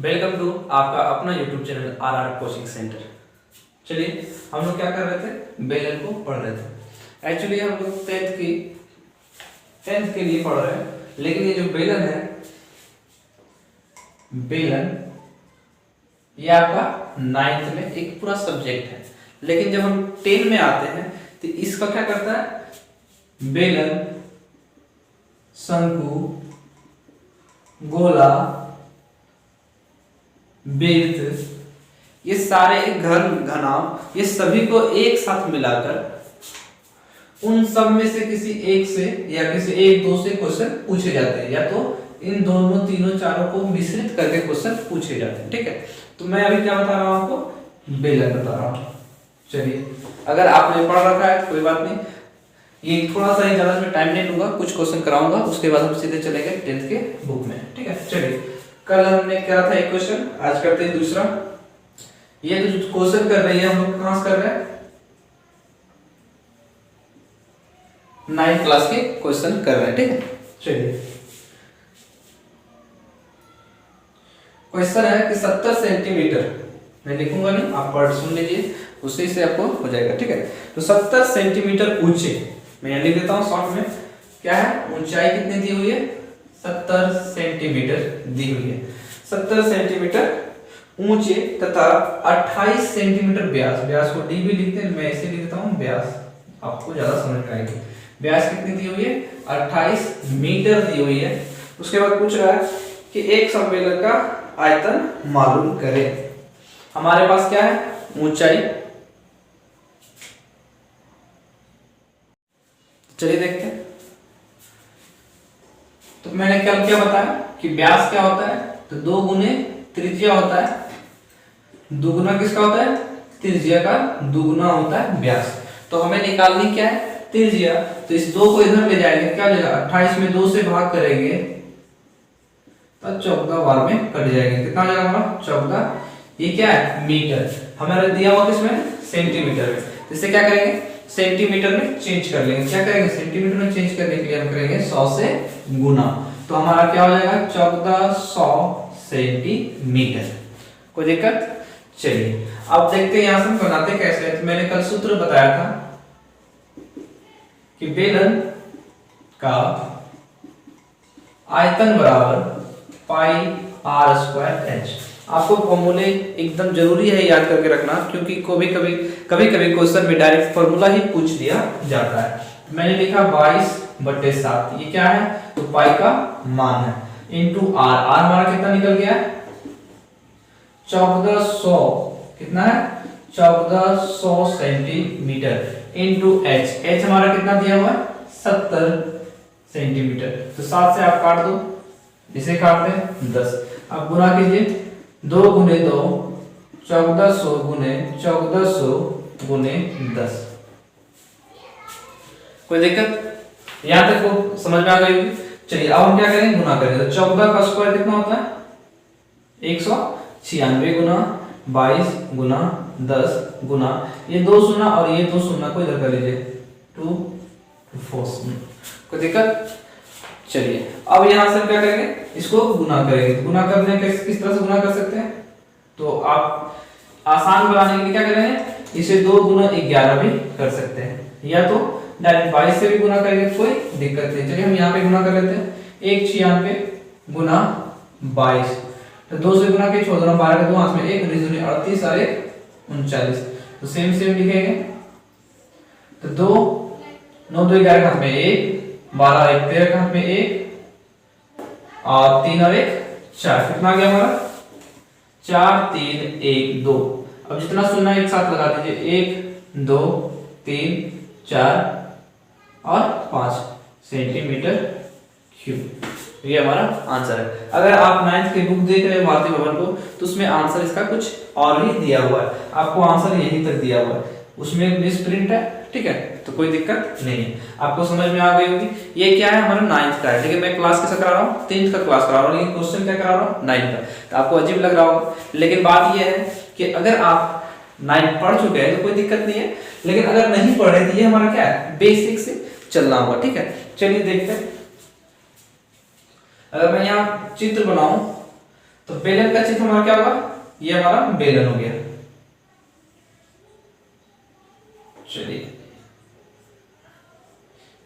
Welcome to आपका अपना YouTube channel are coaching centre. चलिए हम लोग क्या कर रहे थे, बेलन को पढ़ रहे थे। एक्चुअली हम लोग टेंथ के लिए पढ़ रहे हैं, लेकिन ये जो बेलन है, बेलन ये आपका नाइन्थ में एक पूरा सब्जेक्ट है। लेकिन जब हम 10 में आते हैं तो इसका क्या करता है, बेलन, शंकु, गोला, वृत्त, ये सारे घनाभ, ये सभी को एक साथ मिलाकर उन सब में से किसी एक से या किसी एक दो से क्वेश्चन पूछे जाते हैं, या तो इन दोनों तीनों चारों को मिश्रित करके क्वेश्चन पूछे जाते हैं। ठीक है, तो मैं अभी क्या बता रहा हूं आपको, बेलन बता रहा हूं। चलिए, अगर आपने पढ़ रखा है कोई बात नहीं, ये थोड़ा सा ही ज्यादा इसमें टाइम नहीं लूंगा, कुछ क्वेश्चन कराऊंगा, उसके बाद हम सीधे चलेंगे 10th के बुक में। ठीक है, चलिए, कल हमने क्या था एक क्वेश्चन, आज करते हैं दूसरा। ये जो क्वेश्चन कर रही है हम लोग कहां से कर रहे हैं, 9th क्लास के क्वेश्चन कर रहे हैं। ठीक है, चलिए, क्वेश्चन है कि 70 सेंटीमीटर, मैं लिखूंगा नहीं, आप पढ़ सुन लीजिए, उसी से आपको हो जाएगा। ठीक है, तो 70 सेंटीमीटर ऊंचे, मैं यहाँ लिख देता हूँ शॉर्ट में, क्या है, ऊंचाई कितनी दी हुई है, 70 सेंटीमीटर दी हुई है। 70 सेंटीमीटर ऊंचे तथा 28 सेंटीमीटर व्यास, व्यास को डी भी लिखते हैं, मैं इसे लिख देता हूँ व्यास, आपको ज्यादा समझ में आएगी। व्यास कितनी दी हुई है, 28 मीटर दी हुई है। उसके बाद पूछ रहा है कि एक सम्मेलन का आयतन मालूम करें। हमारे पास क्या है, ऊंचाई, चलिए देखते हैं। तो मैंने कल क्या बताया कि व्यास क्या होता है, तो 2 गुने त्रिज्या होता है, दुगुना किसका होता है, त्रिज्या का दुगुना होता है व्यास। तो हमें निकालनी क्या है, त्रिज्या, तो इस 2 को इधर ले जाएंगे, क्या लेगा, 28 में 2 से भाग करेंगे तो 14 बार में कट जाएंगे, कितना हो जाएगा हमारा, 14। ये क्या है, मीटर, हमारा दिया हुआ किसमें, सेंटीमीटर में। इससे क्या करेंगे, सेंटीमीटर में चेंज कर लेंगे, क्या करेंगे, सेंटीमीटर में चेंज करने के लिए हम करेंगे 100 से गुना, तो हमारा क्या हो जाएगा, 1400 सेंटीमीटर। कोई दिक्कत, चलिए अब देखते हैं यहां से हम बनाते कैसे हैं। तो मैंने कल सूत्र बताया था कि बेलन का आयतन बराबर पाई आर स्क्वायर एच। आपको फॉर्मूले एकदम जरूरी है याद करके रखना, क्योंकि कभी कभी क्वेश्चन में डायरेक्ट फॉर्मूला ही पूछ दिया जाता है। मैंने लिखा 22/7, ये क्या है, तो पाई का मान है, इनटू आर, आर हमारा कितना निकल गया, 1400, कितना है, 1400 सेंटीमीटर, इनटू एच, एच हमारा कितना दिया हुआ है, 70 सेंटीमीटर। तो 7 से आप काट दो, इसे काट दें 10, अब गुना कीजिए, 2 गुने 2, 1400 गुने 1400 गुने 10। कोई दिक्कत, यहां तक को समझ में आ गई होगी। चलिए अब हम क्या करेंगे, गुना करेंगे, तो 14 का स्क्वायर कितना होता है, 196 गुना 22 गुना 10 गुना, ये 2 शून्य और ये 2 शून्य को इधर कर लीजिए, 2 4। कोई दिक्कत, चलिए अब यहां से क्या करेंगे, इसको गुना करेंगे। तो गुना करने के किस तरह से गुना कर सकते हैं, तो आप आसान बनाने के लिए क्या करेंगे, इसे 2 गुना 11 भी कर सकते हैं, या तो डायरेक्ट 22 से भी गुना करेंगे, कोई दिक्कत नहीं। चलिए हम यहाँ पे गुना कर लेते हैं, 196 गुना 22, तो 2 से गुना के छोड़ दो, 12 के 2 हाथ में 1, 38 और 1 39, तो सेम लिखेंगे, तो 2 9 2 11 हाथ में 1, 12 1 13 हाथ में 1 और 3 और 1 4, कितना आ गया हमारा, 4 3 1 2। अब जितना शून्य एक साथ लगा दीजिए, 1 2 3 4 और 5 सेंटीमीटर क्यूब, ये हमारा आंसर है। अगर आप 9th की बुक देख रहे हैं भारतीय भवन को, तो उसमें आंसर इसका कुछ और ही दिया हुआ है, आपको आंसर यहीं तक दिया हुआ है, उसमें मिस प्रिंट है। ठीक है, तो कोई दिक्कत नहीं है, आपको समझ में आ गई होगी। ये क्या है, हमारा 9th का है, लेकिन मैं क्लास कैसा करा रहा हूँ, 10th का क्लास करा रहा हूँ, लेकिन क्वेश्चन क्या करा रहा हूँ, 9th का। तो आपको अजीब लग रहा होगा, लेकिन बात यह है कि अगर आप 9th पढ़ चुके हैं तो कोई दिक्कत नहीं है, लेकिन अगर नहीं पढ़े तो ये हमारा क्या है, बेसिक से चलना होगा। ठीक है, चलिए देखते हैं। अगर मैं यहाँ चित्र बनाऊं तो बेलन का चित्र हमारा क्या होगा, ये हमारा बेलन हो गया। चलिए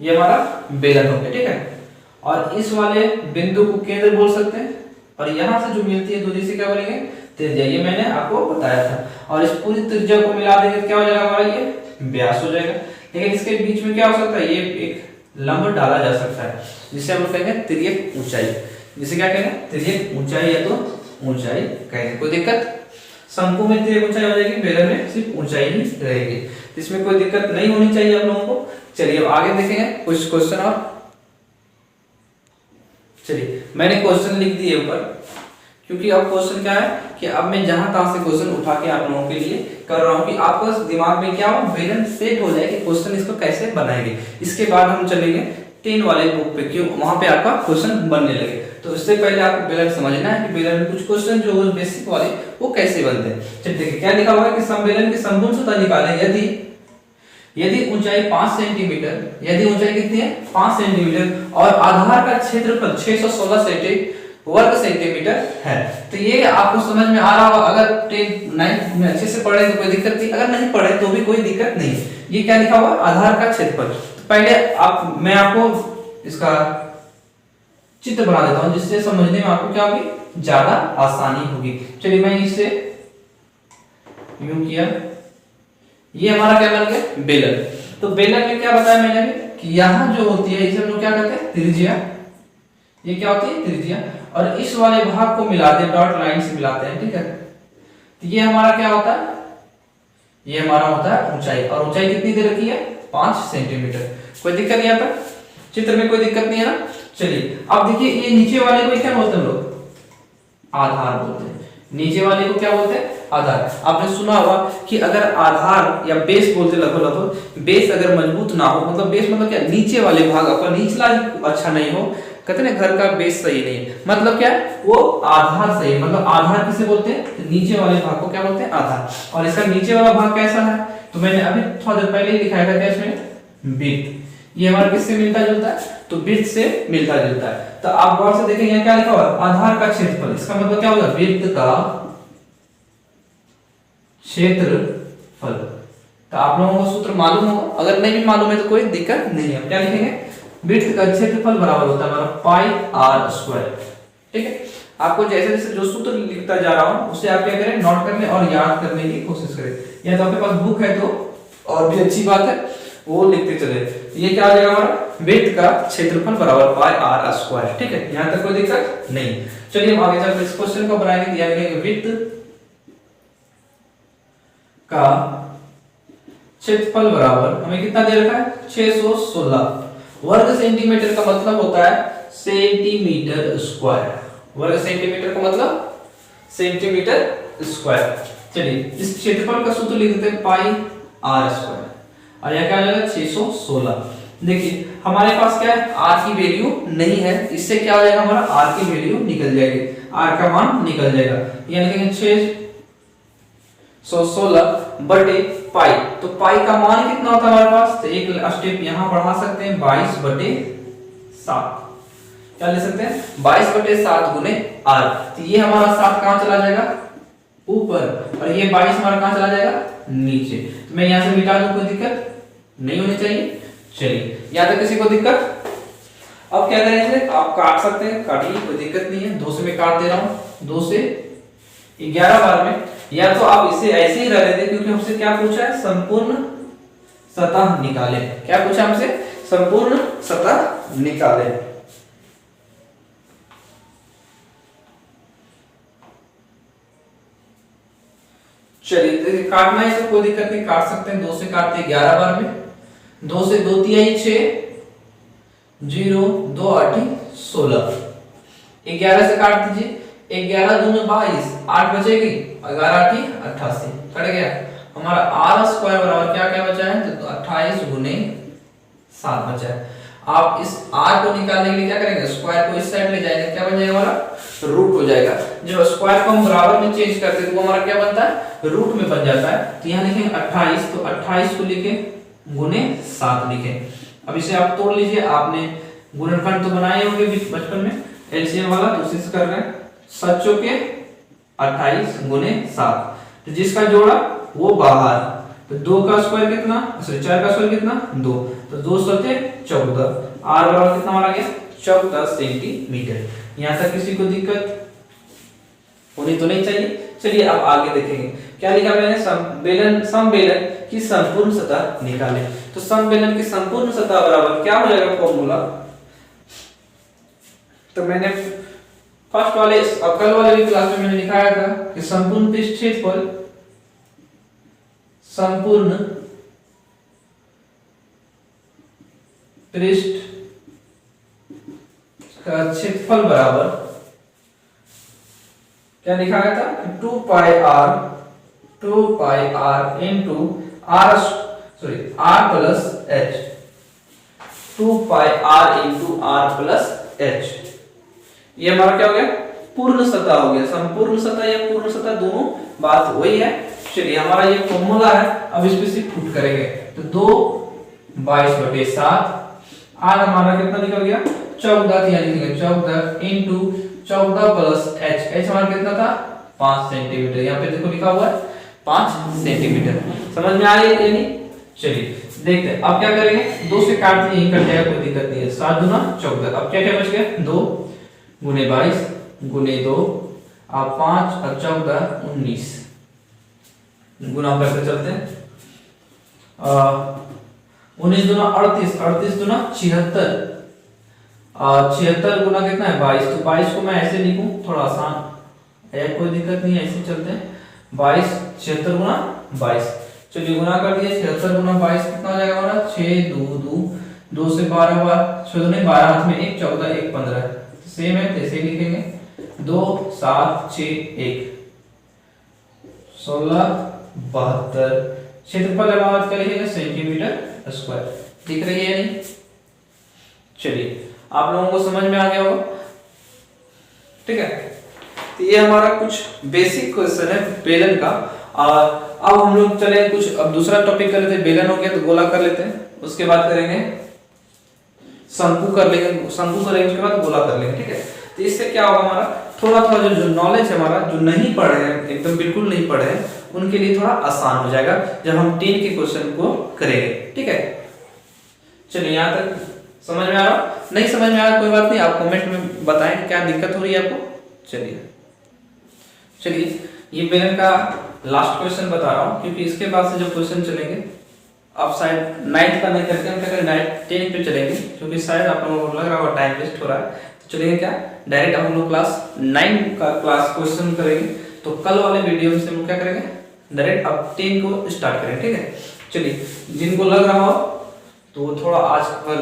ये हमारा बेलन हो गया, ठीक है। और इस वाले बिंदु को केंद्र बोल सकते हैं, और यहां से जो मिलती है दूरी से क्या बोलेंगे, त्रिज्या। ये मैंने आपको बताया था। और इस पूरी त्रिज्या को मिला देंगे तो क्या हो जाएगा हमारा, ये व्यास हो जाएगा। लेकिन इसके बीच में क्या हो सकता है, ये एक लंब डाला जा सकता है, जिसे हम कहेंगे तिर्यक ऊंचाई। जिसे क्या कहेंगे, तिर्यक ऊंचाई या तो ऊंचाई कहेंगे। कोई दिक्कत, शंकु में तिर्यक ऊंचाई हो जाएगी, बेलन में सिर्फ ऊंचाई ही रहेगी। इसमें कोई दिक्कत नहीं होनी चाहिए आप लोगों को। चलिए अब आगे देखेंगे कुछ क्वेश्चन और। चलिए मैंने क्वेश्चन लिख दिए ऊपर, क्योंकि अब क्वेश्चन क्या है कि अब मैं जहां तहां से क्वेश्चन उठा के आप लोगों के लिए कर रहा हूं कि आपको दिमाग में क्या हो, बेलन सेट हो जाए कि क्वेश्चन इसको कैसे बनाएंगे। इसके बाद हम चलेंगे 10 वाले बुक पे, क्यों वहां पे आपका क्वेश्चन बनने लगे। तो इससे पहले आपको बेलन समझना है कि बेलन में कुछ क्वेश्चन जो बेसिक वाले वो कैसे बनते हैं। चलिए देखिए क्या लिखा हुआ है कि समबेलन की समभुज सतह निकालें यदि ऊंचाई 5 सेंटीमीटर, यदि ऊंचाई कितनी है 5 सेंटीमीटर और आधार का क्षेत्रफल 616 वर्ग सेंटीमीटर है। तो ये आपको समझ में आ रहा होगा। अगर 9 में अच्छे से पढ़े तो कोई दिक्कत नहीं, अगर नहीं पढ़े तो भी कोई दिक्कत नहीं। ये क्या लिखा हुआ, आधार का क्षेत्रफल। तो पहले मैं आपको इसका चित्र बना देता हूं, जिससे समझने में आपको क्या होगी, ज्यादा आसानी होगी। चलिए मैं इसे यूं किया, ये हमारा क्या बन गया, बेलन। तो बेलन में क्या बताया मैंने कि यहां जो होती है इसे हम लोग क्या कहते हैं, त्रिज्या। ये क्या होती है, त्रिज्या। और इस वाले भाग को मिलाते हैं, डॉट लाइन से मिलाते हैं, ठीक है। तो ये हमारा क्या होता है, ये हमारा होता है ऊंचाई। और ऊंचाई कितनी दे रखी है, 5 सेंटीमीटर। कोई दिक्कत नहीं आता, चित्र में कोई दिक्कत नहीं है ना। चलिए अब देखिए ये नीचे वाले को क्या बोलते हैं लोग, आधार बोलते हैं। नीचे वाले को क्या बोलते हैं, आधार। आपने सुना होगा कि अगर आधार या बेस बोलते लगभग, बेस अगर मजबूत ना हो, मतलब बेस मतलब क्या, नीचे वाले भाग आपका निचला अच्छा नहीं हो, कहते हैं घर का बेस सही नहीं है, मतलब क्या वो आधार सही है। मतलब आधार किसे बोलते हैं, तो नीचे वाले भाग को क्या बोलते हैं, आधार। और इसका नीचे वाला भाग कैसा है, तो मैंने अभी थोड़ा देर पहले ही दिखाया था, क्या इसमें वृत्त। ये हमारा किससे मिलता जुलता है, तो वृत्त से मिलता जुलता है। तो आप गौर से देखेंगे क्या लिखा हुआ है, आधार का क्षेत्रफल। इसका मतलब क्या होगा, वृत्त का क्षेत्रफल। तो आप लोगों को सूत्र मालूम होगा, अगर नहीं भी मालूम है तो कोई दिक्कत नहीं है। क्या लिखेंगे, वृत्त का क्षेत्रफल बराबर होता है हमारा पाई आर स्क्वायर, ठीक है। आपको जैसे जैसे जो सूत्र लिखता जा रहा हूं उसे आप क्या करें, नोट करने और याद करने की कोशिश करें। या तो आपके पास बुक है तो और भी अच्छी बात है, वो लिखते चले। ये क्या आ जाएगा हमारा, वृत्त का क्षेत्रफल बराबर पाई आर स्क्वायर, ठीक है। यहां तक कोई दिक्कत नहीं। चलिए हम आगे चलते इस क्वेश्चन को बनाएंगे। दिया गया है वृत्त का क्षेत्रफल बराबर हमें कितना दे रखा है, 616 वर्ग सेंटीमीटर। का मतलब होता है सेंटीमीटर स्क्वायर। वर्ग सेंटीमीटर का मतलब सेंटीमीटर स्क्वायर। चलिए इस क्षेत्रफल का सूत्र लिख देते हैं पाई आर स्क्वायर, और यह क्या आ जाएगा 616। देखिए हमारे पास क्या है, आर की वैल्यू नहीं है, इससे क्या हो जाएगा हमारा, आर की वैल्यू निकल जाएगी, आर का मान निकल जाएगा। यानी लिखेंगे 616 बटे पाई। तो पाई का मान कितना होता है हमारे पास, तो एक स्टेप यहां बढ़ा सकते हैं, 22 बटे 7। क्या ले सकते हैं, 22 बटे 7 गुने आर। तो ये हमारा 7 कहां चला जाएगा, ऊपर, और ये 22 हमारा कहां चला जाएगा, नीचे। तो मैं यहां से मिटा दूं, कोई दिक्कत नहीं होनी चाहिए। चलिए यहां तक किसी को दिक्कत। अब क्या करेंगे, आप काट सकते हैं, काटिए, कोई दिक्कत नहीं है। 2 से मैं काट दे रहा हूं, 2 से 11 बार में। या तो आप इसे ऐसे ही रह देते, क्योंकि हमसे क्या पूछा है, संपूर्ण सतह निकाले। क्या पूछा हमसे, संपूर्ण सतह निकाले। चलिए काटना है तो कोई दिक्कत नहीं, काट सकते हैं। 2 से काटते हैं 11 बार में। 2 से 2 तिहाई 6, 0 2 8 16। 11 से काट दीजिए, 11 दूनी 22, 8 बचेगी, 11 8 88, कट गया। हमारा आर स्क्वायर बराबर क्या क्या बचा है, तो 28 गुने 7 बचा है। आप इस आर को निकालने के लिए क्या करेंगे, स्क्वायर को इस साइड ले जाएंगे, क्या बन जाएगा हमारा, रूट हो जाएगा। जब स्क्वायर को हम बराबर में चेंज करते हैं तो वो हमारा क्या बनता है, रूट में बन जाता है। तो यहाँ लिखेंगे 28, तो 28 को लिखे गुने 7 लिखे। अब इसे आप तोड़ लीजिए। आपने गुणनखंड तो बनाए होंगे बचपन में, एलसीएम वाला, तो उसी से कर रहे हैं। 7 चौके 28 गुने 7, तो जिसका जोड़ा वो बाहर, तो 2 का स्क्वायर कितना, सॉरी 4 का स्क्वायर कितना 2, तो 2 सते 14, r बराबर कितना माना गया 14 सेंटीमीटर। यहाँ तक किसी को दिक्कत होनी तो नहीं चाहिए। चलिए अब आगे देखेंगे क्या लिखा मैंने, समबेलन की संपूर्ण सतह निकालें। तो समबेलन की संपूर्ण सतह बराबर क्या हो जाएगा फॉर्मूला, तो मैंने फर्स्ट वाले कल वाले भी क्लास में मैंने दिखाया था कि संपूर्ण पृष्ठ क्षेत्रफल, संपूर्ण पृष्ठ का क्षेत्रफल बराबर क्या लिखा गया था 2 पाई r into r plus h, 2 पाई r into r plus h। ये हमारा क्या हो गया पूर्ण सतह हो गया। संपूर्ण सतह या पूर्ण सतह दोनों बात वही है। चलिए हमारा ये फॉर्मूला है, अब इस पे से पुट करेंगे तो 2/22/7 r हमारा कितना निकल गया 14, यानी कि 14 इनटू 14 प्लस h हमारा कितना था 5 सेंटीमीटर। यहाँ पे देखो लिखा हुआ है 5 सेंटीमीटर। समझ में आ रही है नहीं? चलिए देखते हैं अब क्या करेंगे, 2 से काट दिए, यही कट जाएगा, कोई दिक्कत नहीं है। 7 दूना 14, अब क्या क्या बच गया 2 गुने 22 गुने 2 अब 5 और 14 19 गुना करते चलते हैं। 19 दूना 38, 38 दूना 76, 76 गुना कितना है 22, तो 22 को मैं ऐसे लिखूं थोड़ा आसान है, कोई दिक्कत नहीं है, ऐसे चलते हैं। 22 76 गुना 22, चलिए गुना कर दिए 76 गुना 22 कितना हो जाएगा हमारा 6 2 से 12 बार 6 दूनी 12 हाथ में 1 14 1 15, सेम है ऐसे लिखेंगे 2 7 6 1 16 72। क्षेत्रफल बात करेंगे सेंटीमीटर स्क्वायर, दिख रही है नहीं? चलिए आप लोगों को समझ में आ गया होगा, ठीक है। तो ये हमारा कुछ बेसिक क्वेश्चन है बेलन का। और अब हम लोग चले कुछ, अब दूसरा टॉपिक कर लेते हैं। बेलन हो गया तो गोला कर लेते हैं, उसके बाद करेंगे शंकु कर लेंगे, शंकु करेंगे उसके बाद गोला कर लेंगे, ठीक है। तो इससे क्या होगा हमारा थोड़ा जो नॉलेज है हमारा, जो नहीं पढ़े हैं एकदम बिल्कुल नहीं पढ़े हैं, उनके लिए थोड़ा आसान हो जाएगा जब हम 10 के क्वेश्चन को करेंगे, ठीक है। चलिए यहाँ तक समझ में आ रहा? नहीं समझ में आ रहा कोई बात नहीं, आप कमेंट में बताएं क्या दिक्कत हो रही है आपको। चलिए ये बेलन का लास्ट क्वेश्चन बता रहा हूँ, क्योंकि इसके बाद से जो क्वेश्चन चलेंगे आप शायद 9th का नहीं करके हम क्या करें 10 पे चलेंगे, क्योंकि शायद आप लोगों को लग रहा होगा टाइम वेस्ट हो रहा है। तो चलेंगे क्या डायरेक्ट हम लोग क्लास 9 का क्लास क्वेश्चन करेंगे। तो कल वाले वीडियो से हम क्या करेंगे डायरेक्ट अब 10 को स्टार्ट करेंगे, ठीक है। चलिए जिनको लग रहा हो तो थोड़ा आज पर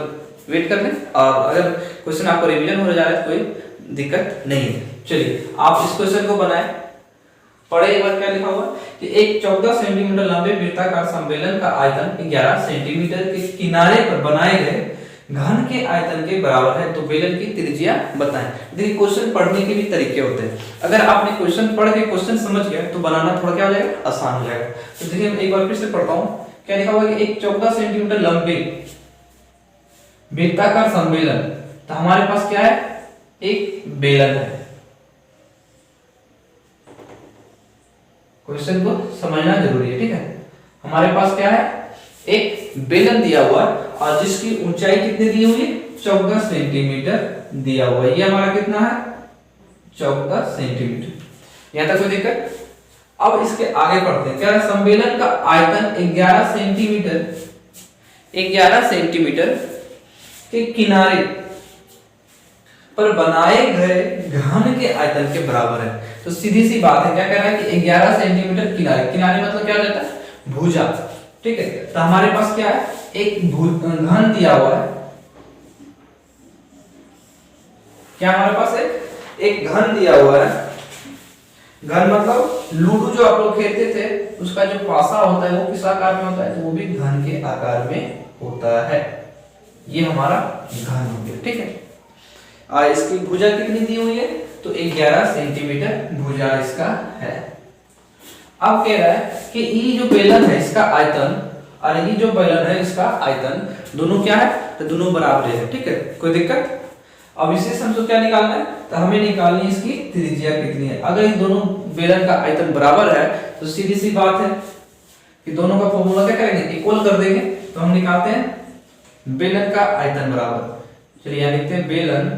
वेट कर लें, और अगर क्वेश्चन आपको रिवीजन हो जा रहा है तो कोई दिक्कत नहीं है। चलिए आप इस क्वेश्चन को बनाएं, पढ़े एक बार क्या लिखा हुआ कि एक 14 सेंटीमीटर लंबे वृत्ताकार सम्मेलन का आयतन 11 सेंटीमीटर के किनारे पर बनाए गए घन के आयतन के बराबर है, तो बेलन की त्रिज्या बताएं। देखिए क्वेश्चन पढ़ने के भी तरीके होते हैं, अगर आपने क्वेश्चन पढ़ के क्वेश्चन समझ गया तो बनाना थोड़ा क्या हो जाएगा आसान हो जाएगा। तो देखिए एक बार फिर से पढ़ता हूं, क्या लिखा हुआ कि एक 14 सेंटीमीटर लंबे वृत्ताकार सम्मेलन, तो हमारे पास क्या है एक बेलन है। क्वेश्चन को समझना जरूरी है, ठीक है। हमारे पास क्या है एक बेलन दिया हुआ है और जिसकी ऊंचाई कितनी दी हुई है 14 सेंटीमीटर दिया हुआ है। ये हमारा कितना है 14 सेंटीमीटर। यहां तक कोई दिक्कत? अब इसके आगे पढ़ते हैं, क्या सम्मेलन का आयतन 11 सेंटीमीटर के किनारे पर बनाए गए घन के आयतन के बराबर है। तो सीधी सी बात है, क्या कह रहा है कि 11 सेंटीमीटर किनारे मतलब क्या हो जाता है भुजा, ठीक है। तो हमारे पास क्या है एक घन दिया हुआ है, क्या हमारे पास एक घन दिया हुआ है। घन मतलब लूडो जो आप लोग खेलते थे उसका जो पासा होता है वो किस आकार में होता है, तो वो भी घन के आकार में होता है। ये हमारा घन हो गया, ठीक है। इसकी भुजा कितनी दी हुई है तो 11 सेंटीमीटर भुजा इसका है। अब कह रहा है कि ये जो बेलन है इसका आयतन और ये जो बेलन है इसका आयतन दोनों क्या है तो दोनों बराबर है, ठीक है, कोई दिक्कत? अब इसे से हमको क्या निकालना है, तो हमें निकालनी है इसकी त्रिज्या कितनी है। अगर इन दोनों बेलन का आयतन बराबर है तो सीधी सी बात है कि दोनों का फॉर्मूला क्या करेंगे, इक्वल कर देंगे। तो हम निकालते हैं बेलन का आयतन बराबर, चलिए यहां लिखते हैं बेलन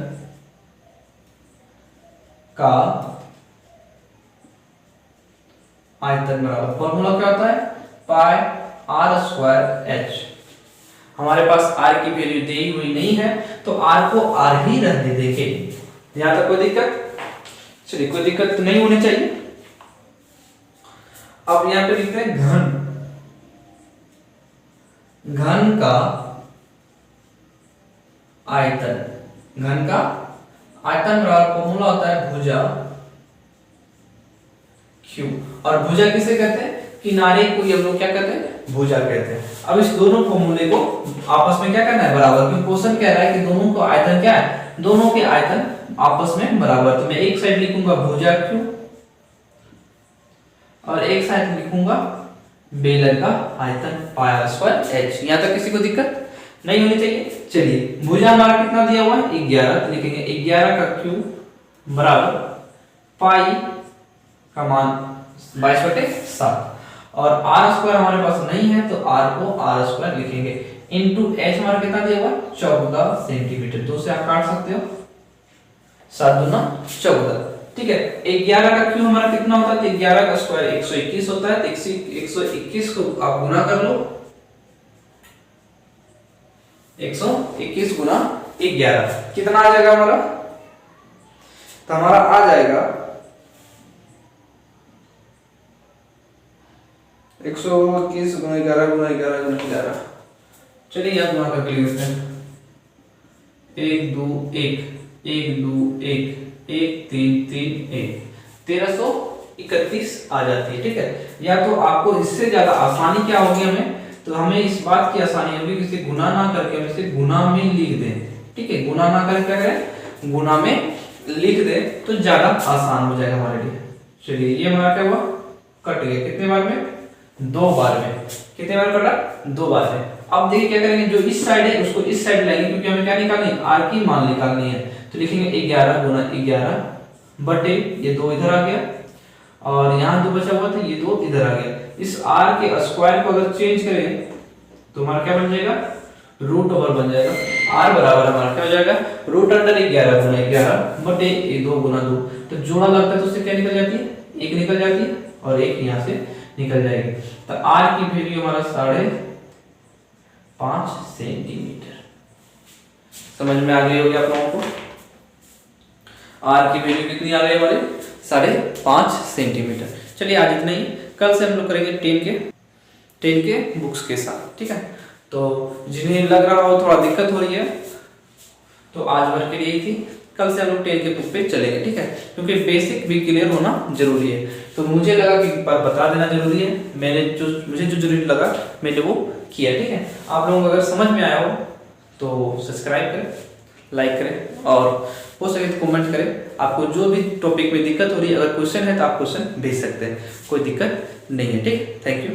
का आयतन बराबर, फॉर्मूला क्या होता है, पाई आर स्क्वायर एच। हमारे पास r की वैल्यू दी हुई नहीं है तो r को r ही रहने देंगे। यहां तक कोई दिक्कत, चलिए कोई दिक्कत तो नहीं होनी चाहिए। अब यहां पे लिखते हैं घन का आयतन, घन का आयतन बराबर फॉर्मूला होता है भुजा Q। और भुजा किसे कहते हैं, किनारे को हम लोग क्या कहते हैं, भुजा कहते हैं। अब इस दोनों फॉर्मूले को आपस में क्या करना है, बराबर, क्योंकि क्वेश्चन कह रहा है कि दोनों का आयतन क्या है, दोनों के आयतन आपस में बराबर। तो मैं एक साइड लिखूंगा भुजा Q और एक साइड लिखूंगा बेलन का आयतन पाई आर स्क्वायर h। यहां तक किसी को दिक्कत नहीं होनी चाहिए। चलिए भुजा हमारा कितना दिया हुआ है, 11, तो लिखेंगे 11 का Q बराबर पाई का मान 22/7 और r स्क्वायर हमारे पास नहीं है तो r को r स्क्वायर लिखेंगे इनटू h हमारा कितना दिया हुआ है, 14 सेंटीमीटर। दो से आप काट सकते हो, 7 दूना 14, ठीक है। 11 का Q हमारा कितना होता है, तो 11 का स्क्वायर 121 होता है। 121 को आप गुना कर लो, 121 गुना 11 कितना आ जाएगा हमारा, तो हमारा आ जाएगा 121 गुना 11 गुना 11 गुना 11। चलिए यहाँ गुना करके लिखते हैं, 1 2 1 1 2 1 1 3 3 1 1331 आ जाती है, ठीक है। या तो आपको इससे ज्यादा आसानी क्या होगी हमें, तो हमें इस बात की आसानी होगी कि इसे गुना ना करके हम इसे गुना में लिख दें, ठीक है। गुना ना करके क्या करें, गुना में लिख दें तो ज्यादा आसान हो जाएगा हमारे लिए। चलिए ये हमारा क्या हुआ, कट गया, कितने बार में, 2 बार में। कितने बार कटा, 2 बार में। अब देखिए क्या करेंगे, जो इस साइड है उसको इस साइड लाएंगे क्योंकि हमें क्या निकालनी है, r की मान निकालनी है। तो लिखेंगे 11 गुना 11 बटे ये 2 इधर आ गया और यहाँ 2 बचा हुआ था, ये 2 इधर आ गया। इस r के स्क्वायर को अगर चेंज करें तो हमारा क्या बन जाएगा, रूट ओवर बन जाएगा। r बराबर हमारा क्या हो जाएगा, रूट अंडर 11 गुना 11 बटे ये 2 गुना 2। तो जोड़ा लगता है तो उससे क्या निकल जाती है, 1 निकल जाती है और 1 यहाँ से निकल जाएगी। तो r की वैल्यू हमारा 5.5 सेंटीमीटर। समझ में आ गई होगी आप लोगों को, r की वैल्यू कितनी आ गई हमारी, 5.5 सेंटीमीटर। चलिए आज इतना ही, कल से हम लोग करेंगे 10 के बुक्स के साथ, ठीक है। तो जिन्हें लग रहा हो थोड़ा दिक्कत हो रही है तो आज भर के लिए ही थी, कल से हम लोग 10 के बुक पे चलेंगे, ठीक है। क्योंकि बेसिक भी क्लियर होना जरूरी है, तो मुझे लगा कि एक बार बता देना जरूरी है। मुझे जो जरूरी लगा मैंने वो किया, ठीक है। आप लोगों को अगर समझ में आया हो तो सब्सक्राइब करें, लाइक करें और हो सके तो कमेंट करें। आपको जो भी टॉपिक में दिक्कत हो रही है, अगर क्वेश्चन है तो आप क्वेश्चन भेज सकते हैं, कोई दिक्कत नहीं है, ठीक। Thank you.